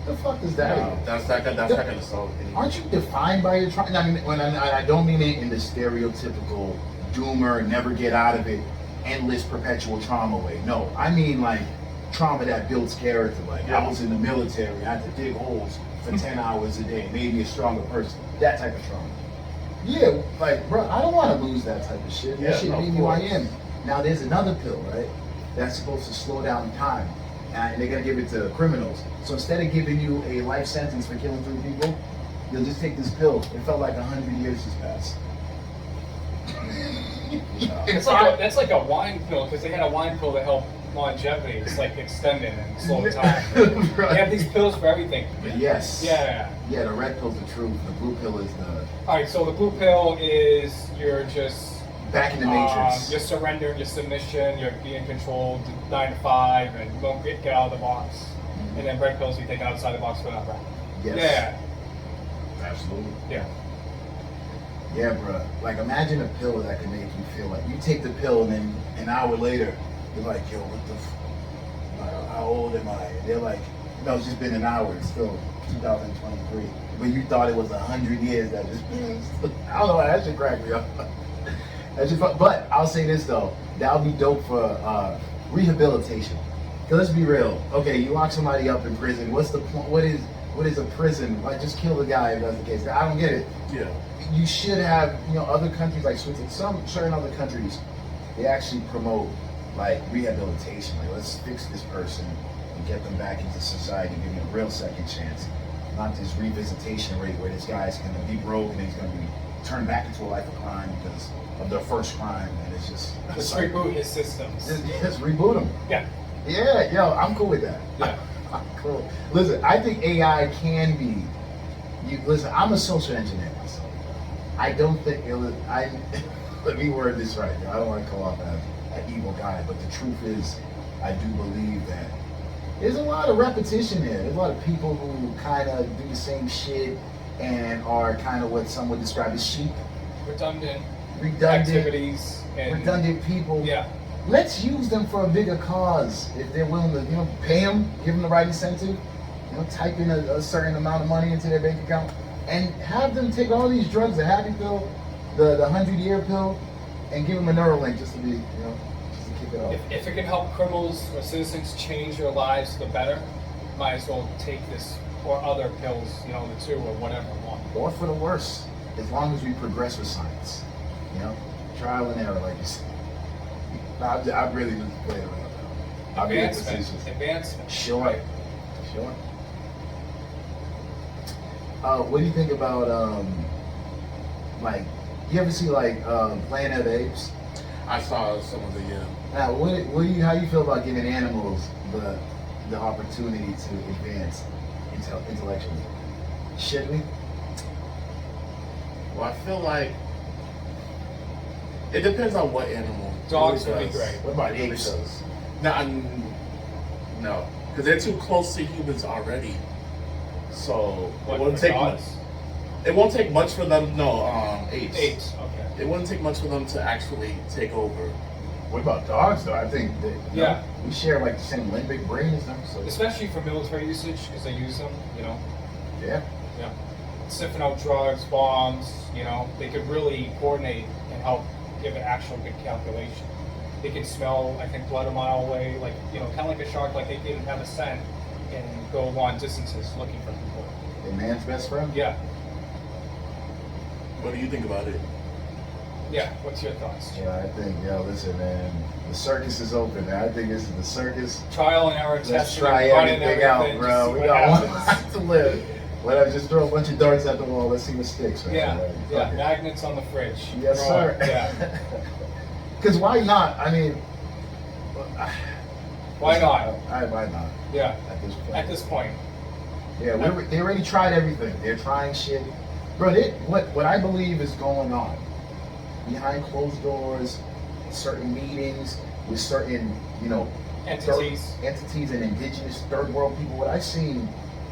The fuck is that? No, that's not gonna solve anything. Aren't you defined by your trauma? I mean, when I don't mean it in the stereotypical doomer, never get out of it, endless perpetual trauma way. No, I mean like trauma that builds character. Like I was in the military, I had to dig holes for 10 hours a day, made me a stronger person. That type of trauma. Yeah, like bro, I don't want to lose that type of shit. Yeah, That shit no, made of me who I course. am. Now there's another pill, right? That's supposed to slow down time. And they're gonna give it to criminals. So instead of giving you a life sentence for killing 3 people, you'll just take this pill. It felt like 100 years just passed. That's like a wine pill because they had a wine pill to help longevity. It's like extending and slow time. Right. They have these pills for everything. But yes. Yeah. Yeah, the red pill's the truth. The blue pill is the All right. So the blue pill is you're just back in the matrix. you're surrendering, your submission, you're being controlled 9 to 5, and you won't get out of the box. And then red pills you take outside the box without red. Yes. Absolutely. Yeah. Yeah, bro. Like imagine a pill that can make you feel like you take the pill and then an hour later you're like, yo, what the like, how old am I? And they're like, no, it's just been an hour. It's still 2023. But you thought it was 100 years that just I don't know, that should crack me up. That's just fun. But I'll say this though, that would be dope for rehabilitation. Cause let's be real. Okay, you lock somebody up in prison. What's the point? What is a prison? Like just kill the guy if that's the case. I don't get it. Yeah. You should have, other countries like Switzerland, some certain other countries, they actually promote like rehabilitation. Like let's fix this person and get them back into society, give them a real second chance. Not this revisitation rate where this guy's gonna be broke and he's gonna be turned back into a life of crime because of their first crime, and it's just Let's reboot his systems. just reboot them. Yeah. Yeah, yo, I'm cool with that. Yeah. I'm cool. Listen, I think AI can be. Listen, I'm a social engineer myself. I don't think let me word this right. I don't want to come off as an evil guy, but the truth is, I do believe that there's a lot of repetition there. There's a lot of people who kind of do the same shit and are kind of what some would describe as sheep, Redundant redundant people. Yeah. Let's use them for a bigger cause if they're willing to, pay them, give them the right incentive, type in a certain amount of money into their bank account, and have them take all these drugs, the happy pill, the 100-year pill, and give them a Neuralink just to be, just to kick it off. If it can help criminals or citizens change their lives for the better, might as well take this or other pills, the 2 or whatever one. Or for the worse, as long as we progress with science, trial and error, like you said. I'm really just playing around now. I'm being facetious. Advancement. Sure. Right. Sure. What do you think about you ever see Planet of the Apes? I saw some of the Now, how do you feel about giving animals the opportunity to advance intellectually? Should we? Well, I feel like it depends on what animal. Dogs really would be does. great. What about apes? No, because they're too close to humans already. So What, it would for take dogs? It won't take much for them. No, apes. Apes, okay. It wouldn't take much for them to actually take over. What about dogs though? I think that, Yeah. we share like the same limbic brain as them. So Especially for military usage, because they use them, yeah. yeah. Sniffing out drugs, bombs, they could really coordinate and help give an actual good calculation. They can smell, I think, blood a mile away, like, kind of like a shark, like they can have a scent and go long distances looking for people. A man's best friend. Yeah, What do you think about it? yeah. What's your thoughts? Yeah, I think, listen, man, the circus is open. Man. I think this is the circus. Trial and error Let's testing, try running everything out, everything, bro. just We see got what one happens. life to live. Whatever, just throw a bunch of darts at the wall. Let's see what sticks, man. Yeah, Like, yeah. fuck it. Magnets on the fridge. Yes, Throw sir. it, Yeah. Because why not? I mean, Why not? Why not? Yeah. At this point. At this point. Yeah, they already tried everything. They're trying shit. Bro, what I believe is going on behind closed doors, certain meetings with certain, Entities. entities and indigenous third world people, what I've seen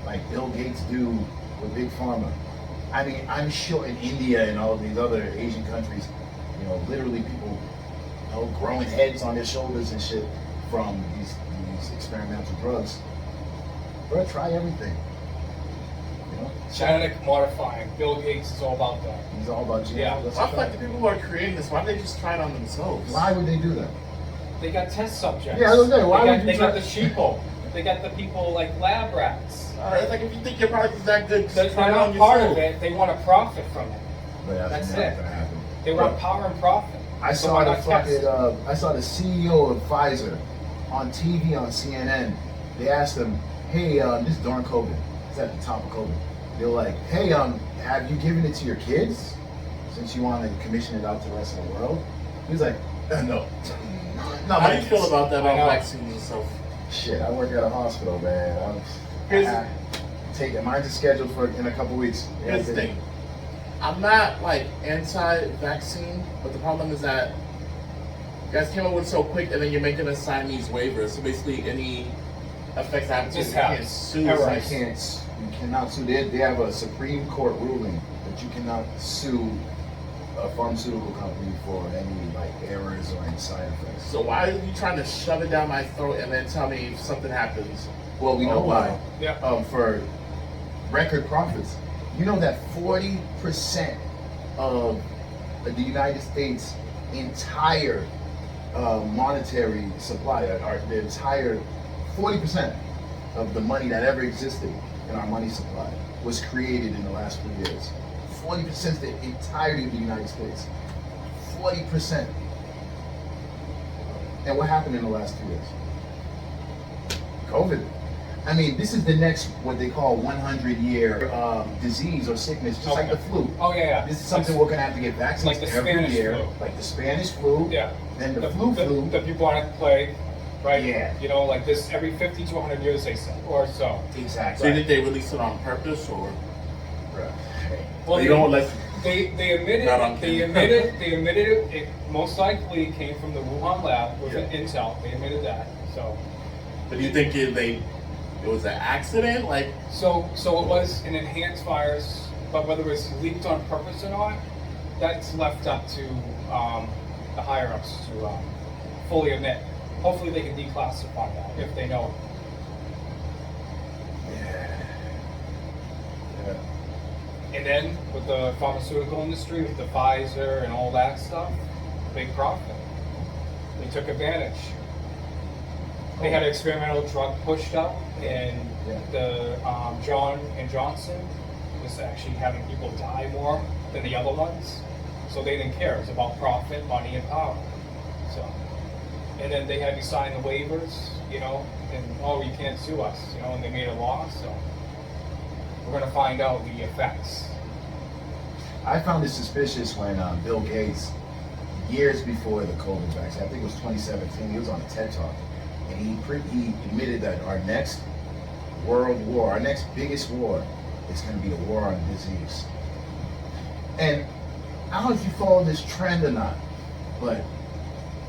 like Bill Gates do with Big Pharma. I mean, I'm sure in India and all of these other Asian countries, literally people, growing heads on their shoulders and shit from these experimental drugs. Bro, try everything. Genetic modifying. Bill Gates is all about that. He's all about GMO. Yeah. Let's I feel try like it. the people who are creating this, why don't they just try it on themselves? Why would they do that? They got test subjects. Yeah, I was saying, why they would got, you they try- got the sheeple. They got the people like lab rats. It's like if you think your product is that good, They're just try it on not part yourself. of it. They want to profit from it. But That's never it. gonna happen. They Bro, want power and profit. I So saw why the not test? fucking. I saw the CEO of Pfizer on TV on CNN. They asked him, "Hey, this is during COVID. It's at the top of COVID. They're like, hey, have you given it to your kids since you want to commission it out to the rest of the world?" He was like, no. How do you feel about that I know. about vaccines and stuff? Shit, I work at a hospital, man. Here's- Mine's is scheduled for in a couple weeks. Here's the thing. I'm not like anti-vaccine, but the problem is that you guys came up with it so quick, and then you're making us sign these waivers. So basically, any effects that happen to you, you can't Mishaps. sue. Errors. You cannot sue. They have a Supreme Court ruling that you cannot sue a pharmaceutical company for any like errors or any side effects. So why are you trying to shove it down my throat and then tell me if something happens? Well, we know Oh, why. wow. Yeah. For record profits. You know that 40% of the United States' entire monetary supply, or the entire 40% of the money that ever existed in our money supply was created in the last 3 years. 40% of the entirety of the United States. 40%. And what happened in the last 2 years? COVID. I mean, this is the next, what they call 100-year disease or sickness, just like Okay. the flu. Oh yeah. This is something we're gonna have to get vaccines Like the every Spanish year, flu. like the Spanish flu, Yeah. then the flu. The bubonic plague, right? Yeah. Like this every 50 to 100 years they say, or so. So Exactly. you think they released it on purpose, or Bruh. Well, you don't let? they admitted Not on they camera. admitted it. It most likely came from the Wuhan lab with Yeah. Intel. They admitted that. So But do you think it was an accident? Like, So it was an enhanced virus, but whether it was leaked on purpose or not, that's left up to the higher ups to fully admit. Hopefully, they can declassify that if they know. Yeah. Yeah. And then with the pharmaceutical industry, with the Pfizer and all that stuff, big profit. They took advantage. They had an experimental drug pushed up, and Yeah. the Johnson was actually having people die more than the other ones. So they didn't care. It was about profit, money, and power. So, and then they had you sign the waivers, and you can't sue us, and they made a law. So we're gonna find out the effects. I found it suspicious when Bill Gates, years before the COVID vaccine, I think it was 2017, he was on a TED Talk, and he admitted that our next world war, our next biggest war, is going to be a war on disease. And I don't know if you follow this trend or not, but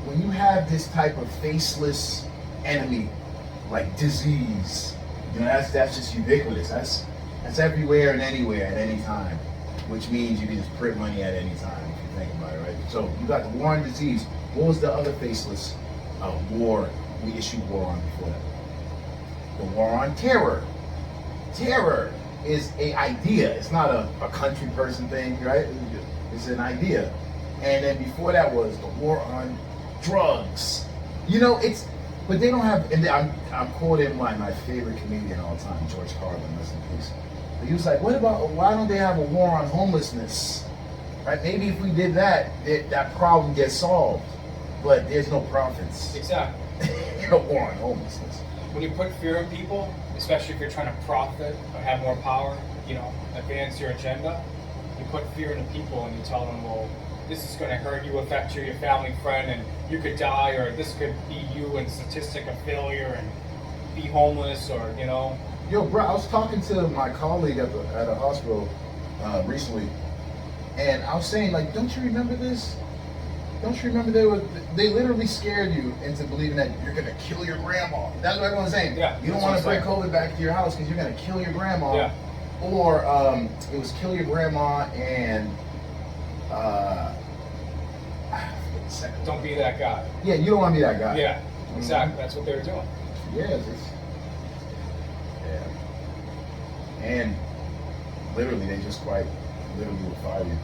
when you have this type of faceless enemy like disease, that's just ubiquitous. That's everywhere and anywhere at any time. which means you can just print money at any time if you think about it, right? So you got the war on disease. What was the other faceless war we issued war on before that? The war on terror. Terror is a idea. It's not a country person thing, right? It's an idea. And then before that was the war on drugs. You know, but they don't have, and I'm quoting my favorite comedian of all time, George Carlin, rest in peace. But he was like, why don't they have a war on homelessness? Right? Maybe if we did that, that problem gets solved. But there's no profits Exactly. in a war on homelessness. When you put fear in people, especially if you're trying to profit or have more power, you know, advance your agenda, you put fear into people and you tell them, well, this is going to hurt you, affect you, your family, friend, and you could die, or this could be you and statistic of failure and be homeless, or, you know. Yo, bro, I was talking to my colleague at a hospital recently, and I was saying, like, don't you remember this? Don't you remember they literally scared you into believing that you're gonna kill your grandma? That's what everyone's saying. Yeah, You don't want to bring COVID back to your house because you're gonna kill your grandma. Yeah. Or it was kill your grandma and Don't be that guy. yeah, you don't want to be that guy. Yeah, exactly. That's what they were doing. Yeah. And literally, they just quite literally will fire you.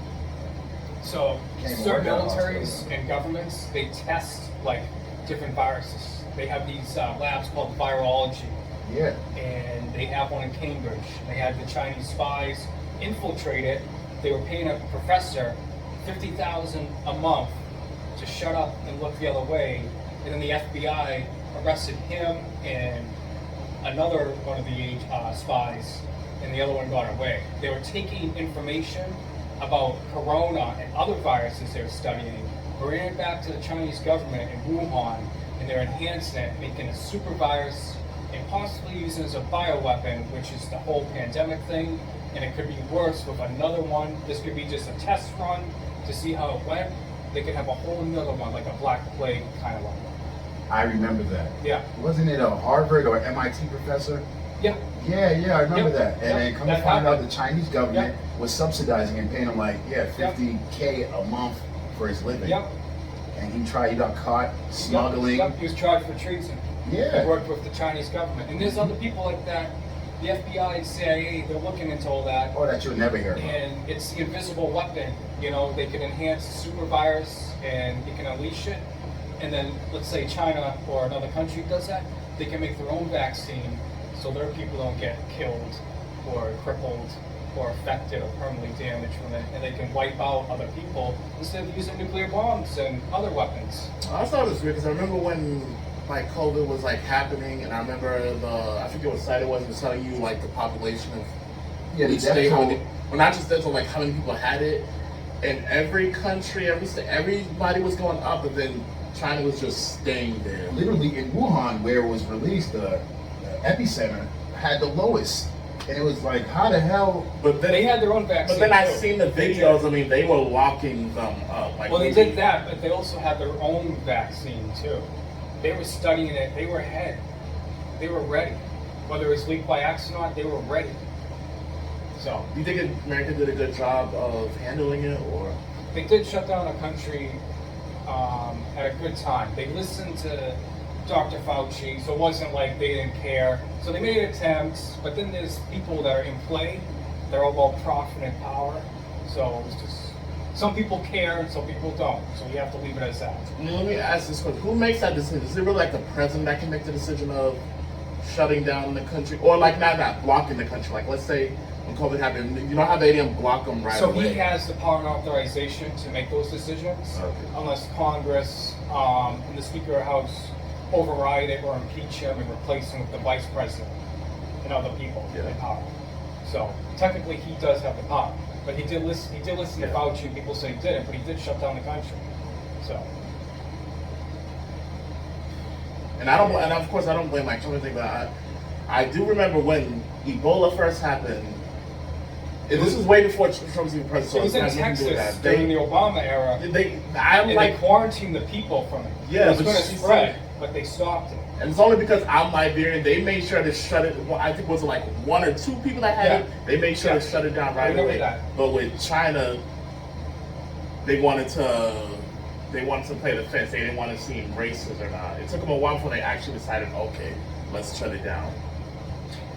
So Can't even certain work out militaries hospital. and governments, they test like different viruses. They have these labs called virology, Yeah. and they have one in Cambridge. They had the Chinese spies infiltrate it. They were paying a professor $50,000 a month to shut up and look the other way, and then the FBI arrested him and another one of the spies, and the other one got away. They were taking information about corona and other viruses they were studying, bringing it back to the Chinese government in Wuhan, and they're enhancing it, making a super virus, and possibly using it as a bioweapon, which is the whole pandemic thing. And it could be worse with another one. This could be just a test run to see how it went. They could have a whole another one, like a black plague kind of one. I remember that. Yeah. Wasn't it a Harvard or MIT professor? Yeah. Yeah, I remember Yep, that. And yep, then come that to find out happened. the Chinese government was subsidizing and paying him like, $50K a month for his living. Yep. And he got caught smuggling. Yep. He was charged for treason. Yeah. He worked with the Chinese government. And there's other people like that. The FBI, CIA, they're looking into all that. Or that you'll never hear about. And it's the invisible weapon. You know, they can enhance the super virus and they can unleash it. And then, let's say China or another country does that, they can make their own vaccine so their people don't get killed or crippled or affected or permanently damaged from it. And they can wipe out other people instead of using nuclear bombs and other weapons. I thought it was weird because I remember when like COVID was like happening, and I remember I forget what site it was telling you like the population of Yeah, the each death state, toll. well, not just that, but like how many people had it, and every country, every state, everybody was going up, but then China was just staying there. Literally in Wuhan, where it was released, the epicenter had the lowest. And it was like, how the hell? But then They had their own vaccine. But then I too. seen the They did. videos. I mean, they were locking them up. Like Well, they did that, but they also had their own vaccine too. They were studying it. They were ahead. They were ready. Whether it was leaked by accident or not, they were ready. So Do you think America did a good job of handling it, or? they did shut down a country at a good time. They listened to Dr. Fauci, so it wasn't like they didn't care. So they made attempts, but then there's people that are in play. They're all about profit and power. So it's just some people care and some people don't. So we have to leave it as that. Let me ask this question: who makes that decision? Is it really like the president that can make the decision of shutting down the country, or like not blocking the country? Like, let's say when COVID happened, you know how they didn't block them right So away. he has the power and authorization to make those decisions, Okay. unless Congress and the Speaker of the House override it or impeach him and replace him with the Vice President and other people Yeah. in power. So technically, he does have the power, but he did listen. He did listen to Yeah. Fauci. People say he didn't, but he did shut down the country. So And I don't, and of course I don't blame like something, but I do remember when Ebola first happened. And this was way before Trump was even president. So it was in it's not nothing to do with Texas that. during the Obama era, I'm and like, they quarantined the people from it. Yeah, it was but going to she spread, said- but they stopped it. And it's only because I'm Liberian, they made sure to shut it. Well, I think it was like 1 or 2 people that had it. They made sure to shut it down I right remember away. that. But with China, they wanted to play the fence. They didn't want to seem racist or not. It took them a while before they actually decided, okay, let's shut it down.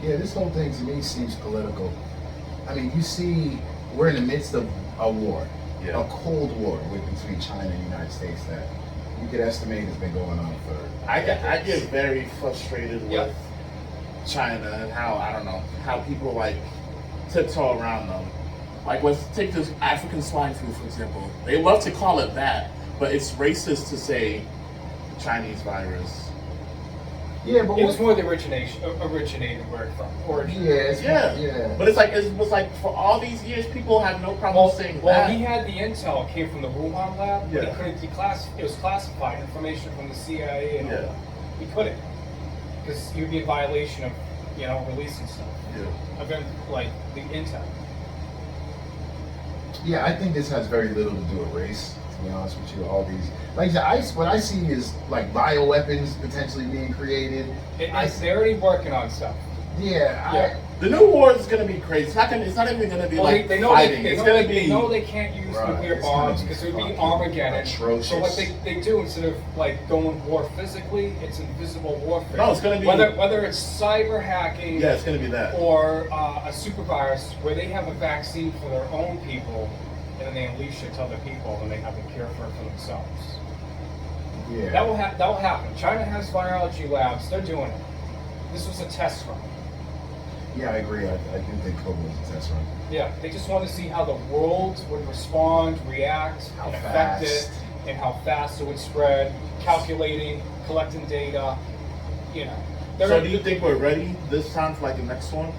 Yeah, this whole thing to me seems political. I mean, you see, we're in the midst of a war, Yeah. a cold war between China and the United States that you could estimate has been going on for. I get decades. very frustrated Yep. with China and how, I don't know, how people like tiptoe around them. Like, let's take this African swine flu, for example. They love to call it that, but it's racist to say Chinese virus. Yeah, but It was more the originated word from origin. yeah. But it was like for all these years, people have no problem saying Well, that. he had the intel came from the Wuhan lab, but Yeah. he couldn't declassify. It was classified information from the CIA, and Yeah. he couldn't because you'd be in violation of, releasing stuff Yeah. of like the intel. Yeah, I think this has very little to do with race. To be honest with you, all these like what I see is like bioweapons potentially being created. They're already working on stuff. Yeah, The new war is gonna be crazy. It's not even gonna be Well, like they know fighting. they It's know gonna they be know they can't use Right, nuclear it's gonna bombs be because it would be fucking Armageddon. atrocious. So what they do instead of like going war physically, it's invisible warfare. No, it's gonna be- whether it's cyber hacking. yeah, it's gonna be that. Or a super virus where they have a vaccine for their own people, and then they unleash it to other people, and they have a cure for it for themselves. yeah. That will happen. China has virology labs; they're doing it. This was a test run. Yeah, I agree. I do think COVID was a test run. Yeah, they just want to see how the world would respond, react, How and affect fast. it, and how fast it would spread. Calculating, collecting data. So do you think we're ready this time for like the next one?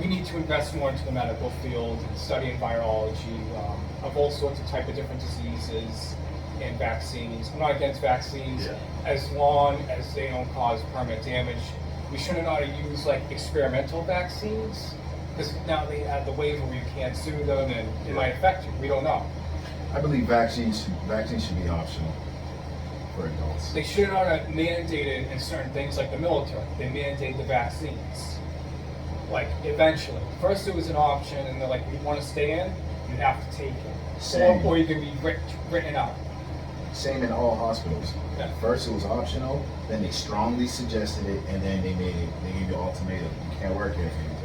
We need to invest more into the medical field and studying virology of all sorts of type of different diseases and vaccines. I'm not against vaccines as long as they don't cause permanent damage. We shouldn't know how to use like experimental vaccines because now they have the waiver where you can't sue them and it might affect you. We don't know. I believe vaccines should be optional for adults. They should not have mandated in certain things like the military. They mandated the vaccines. Like eventually. First it was an option and they're like, you want to stay in, you have to take it. Same. Or you can be written out. Same in all hospitals. Yeah. First it was optional, then they strongly suggested it, and then they gave you an ultimatum. You can't work here if you